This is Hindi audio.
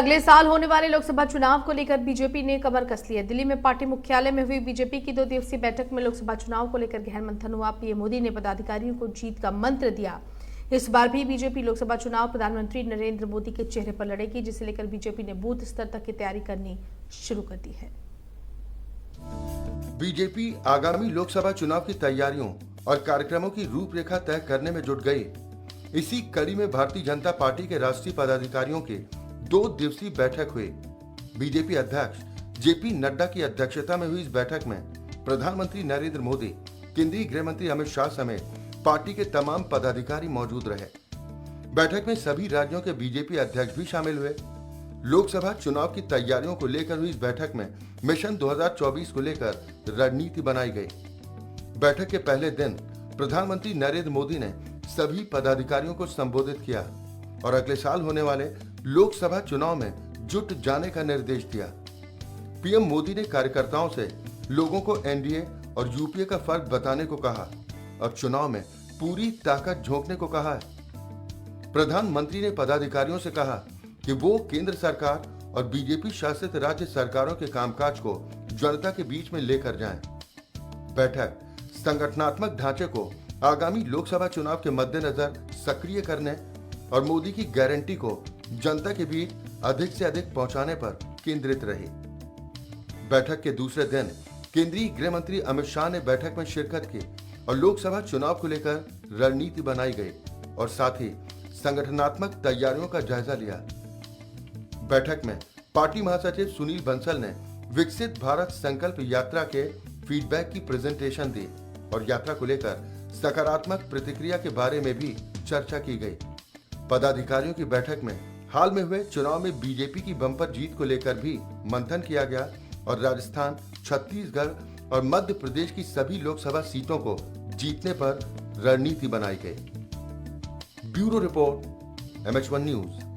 अगले साल होने वाले लोकसभा चुनाव को लेकर बीजेपी ने कमर कस ली है। दिल्ली में पार्टी मुख्यालय में हुई बीजेपी की 2 दिवसीय बैठक में लोकसभा चुनाव को लेकर गहन मंथन हुआ। पीएम मोदी ने पदाधिकारियों को जीत का मंत्र दिया। इस बार भी बीजेपी लोकसभा चुनाव प्रधानमंत्री नरेंद्र मोदी के चेहरे पर लड़ेगी, जिसे लेकर बीजेपी ने बूथ स्तर तक की तैयारी करनी शुरू कर दी है। बीजेपी आगामी लोकसभा चुनाव की तैयारियों और कार्यक्रमों की रूपरेखा तय करने में जुट गई। इसी कड़ी में भारतीय जनता पार्टी के राष्ट्रीय पदाधिकारियों के 2 दिवसीय बैठक हुई। बीजेपी अध्यक्ष जेपी नड्डा की अध्यक्षता में हुई इस बैठक में प्रधानमंत्री नरेंद्र मोदी, केंद्रीय गृह मंत्री अमित शाह समेत पार्टी के तमाम पदाधिकारी मौजूद रहे। बैठक में सभी राज्यों के बीजेपी अध्यक्ष भी शामिल हुए। लोकसभा चुनाव की तैयारियों को लेकर हुई इस बैठक में मिशन 2024 को लेकर रणनीति बनाई गई। बैठक के पहले दिन प्रधानमंत्री नरेंद्र मोदी ने सभी पदाधिकारियों को संबोधित किया और अगले साल होने वाले लोकसभा चुनाव में जुट जाने का निर्देश दिया। पीएम मोदी ने कार्यकर्ताओं से लोगों को एनडीए और यूपीए का फर्क बताने को कहा और चुनाव में पूरी ताकत झोंकने को कहा है। प्रधानमंत्री ने पदाधिकारियों से कहा कि वो केंद्र सरकार और बीजेपी शासित राज्य सरकारों के कामकाज को जनता के बीच में लेकर जाएं। बैठक संगठनात्मक ढांचे को आगामी लोकसभा चुनाव के मद्देनजर सक्रिय करने और मोदी की गारंटी को जनता के बीच अधिक से अधिक पहुंचाने पर केंद्रित रही। बैठक के दूसरे दिन केंद्रीय गृह मंत्री अमित शाह ने बैठक में शिरकत की और लोकसभा चुनाव को लेकर रणनीति बनाई गई और साथ ही संगठनात्मक तैयारियों का जायजा लिया। बैठक में पार्टी महासचिव सुनील बंसल ने विकसित भारत संकल्प यात्रा के फीडबैक की प्रेजेंटेशन दी और यात्रा को लेकर सकारात्मक प्रतिक्रिया के बारे में भी चर्चा की गई। पदाधिकारियों की बैठक में हाल में हुए चुनाव में बीजेपी की बम्पर जीत को लेकर भी मंथन किया गया और राजस्थान, छत्तीसगढ़ और मध्य प्रदेश की सभी लोकसभा सीटों को जीतने पर रणनीति बनाई गई। Bureau report, MH1 news.